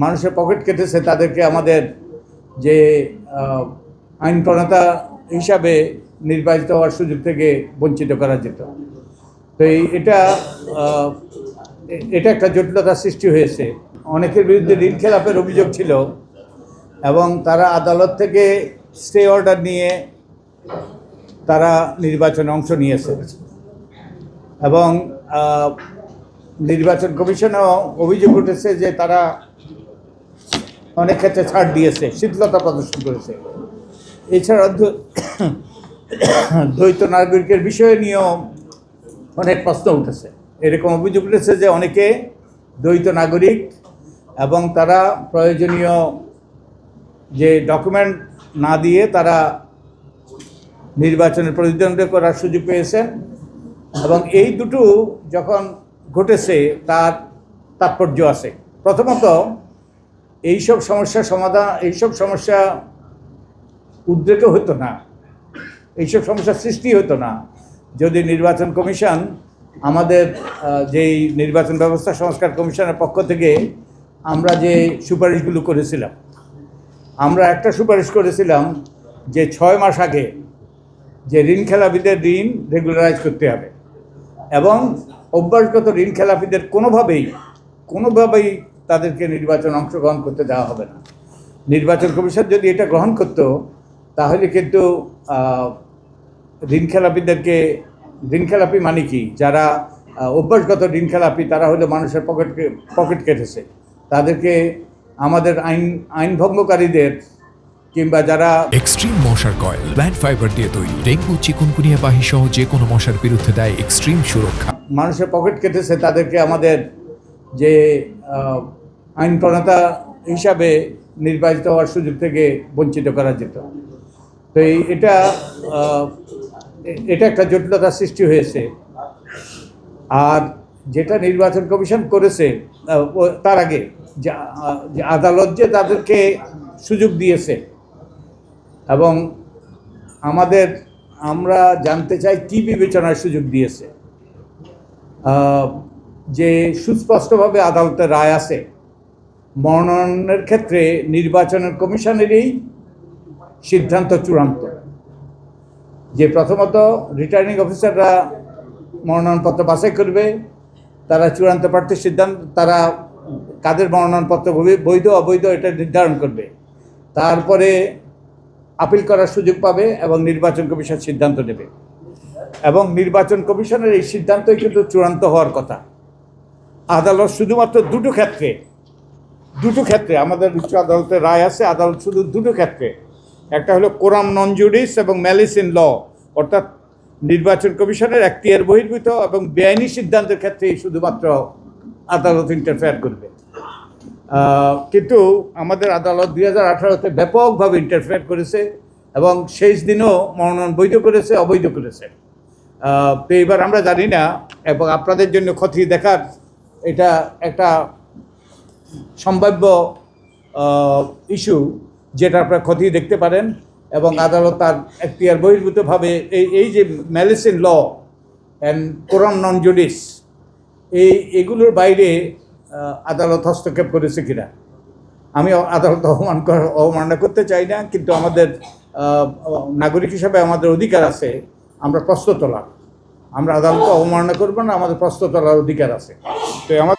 মানুষের পকেট কেটেছে তাদেরকে আমাদের যে আইন প্রণেতা হিসাবে নির্বাচিত হওয়ার সুযোগ থেকে বঞ্চিত করা যেত। তো এটা একটা জটিলতার সৃষ্টি হয়েছে। অনেকের বিরুদ্ধে ঋণ খেলাপের অভিযোগ ছিল এবং তারা আদালত থেকে স্টে অর্ডার নিয়ে তারা নির্বাচনে অংশ নিয়েছে এবং নির্বাচন কমিশনেও অভিযোগ উঠেছে যে তারা অনেক ক্ষেত্রে ছাড় দিয়েছে, শিথিলতা প্রদর্শন করেছে। এছাড়া দ্বৈত নাগরিকের বিষয় নিয়েও অনেক প্রশ্ন উঠেছে। এরকম অভিযোগ উঠেছে যে অনেকে দ্বৈত নাগরিক এবং তারা প্রয়োজনীয় যে ডকুমেন্ট না দিয়ে তারা নির্বাচনে প্রতিদ্বন্দ্বিতা করার সুযোগ পেয়েছেন এবং এই দুটো যখন ঘটেছে তার তাৎপর্য আছে। প্রথমত এইসব সমস্যা উদ্রেকও হতো না, এইসব সমস্যা সৃষ্টি হতো না যদি নির্বাচন কমিশন আমাদের যেই নির্বাচন ব্যবস্থা সংস্কার কমিশনের পক্ষ থেকে আমরা যে সুপারিশগুলো করেছিলাম, আমরা একটা সুপারিশ করেছিলাম যে 6 মাস আগে যে ঋণ খেলাপিদের ঋণ রেগুলারাইজ করতে হবে এবং অভ্যাসগত ঋণ খেলাপিদের কোনোভাবেই তাদেরকে নির্বাচনে অংশগ্রহণ করতে দেওয়া হবে না। নির্বাচন কমিশন যদি এটা গ্রহণ করত তাহলে কিন্তু ঋণ খেলাপি মানে কি, যারা অভ্যাসগত ঋণ খেলাপি তারা হলো মানুষের পকেট কেটেছে, তাদেরকে আমাদের আইন ভঙ্গকারীদের কিংবা যারা এক্সট্রিম মশার কয়েল প্ল্যান্ট ফাইবার দিয়ে তৈরি, ডেঙ্গু চিকুনগুনিয়া বাহি সহ যে কোনো মশার বিরুদ্ধে দেয় এক্সট্রিম সুরক্ষা। মানুষের পকেট কেটেছে তাদেরকে আমাদের যে আইন প্রণেতা হিসাবে নির্বাচিত হওয়ার সুযোগ থেকে বঞ্চিত করা যেত। তো এটা একটা জটিলতার সৃষ্টি হয়েছে। আর যেটা নির্বাচন কমিশন করেছে তার আগে যে আদালত যে তাদেরকে সুযোগ দিয়েছে এবং আমরা জানতে চাই কি বিবেচনার সুযোগ দিয়েছে। যে সুস্পষ্টভাবে আদালতের রায় আছে মনোনয়নের ক্ষেত্রে নির্বাচনের কমিশনেরই সিদ্ধান্ত চূড়ান্ত। যে প্রথমত রিটার্নিং অফিসাররা মনোনয়নপত্র বাছাই করবে, তারা চূড়ান্ত প্রার্থীর সিদ্ধান্ত, তারা কাদের মনোনয়নপত্র বৈধ অবৈধ এটা নির্ধারণ করবে, তারপরে আপিল করার সুযোগ পাবে এবং নির্বাচন কমিশন সিদ্ধান্ত নেবে এবং নির্বাচন কমিশনের এই সিদ্ধান্তই কিন্তু চূড়ান্ত হওয়ার কথা। আদালত শুধুমাত্র দুটো ক্ষেত্রে আমাদের উচ্চ আদালতের রায় আছে, আদালত শুধু দুটো ক্ষেত্রে, একটা হলো কোরাম নন জুডিস এবং ম্যালিস ইন ল, অর্থাৎ নির্বাচন কমিশনের এখতিয়ার বহির্ভূত এবং বেআইনি সিদ্ধান্তের ক্ষেত্রেই শুধুমাত্র আদালত ইন্টারফেয়ার করবে। কিন্তু আমাদের আদালত 2018-তে ব্যাপকভাবে ইন্টারফেয়ার করেছে এবং শেষ দিনও মনোনয়ন বৈধ করেছে, অবৈধ করেছে। তো এবার আমরা জানি না, এবং আপনাদের জন্য খতিয়ে দেখার এটা একটা সম্ভাব্য ইস্যু যেটা আপনারা খতিয়ে দেখতে পারেন এবং আদালত তার এখতিয়ার বহির্ভূতভাবে এই যে malice in law and coram non judice এগুলোর বাইরে আদালত হস্তক্ষেপ করেছে কিনা। আমি আদালত অবমাননা করতে চাই না, কিন্তু আমাদের নাগরিক হিসাবে আমাদের অধিকার আছে আমরা প্রশ্ন তোলার। আমরা আদালতকে অবমাননা করবো না, আমাদের প্রশ্ন তোলার অধিকার আছে। তো আমাদের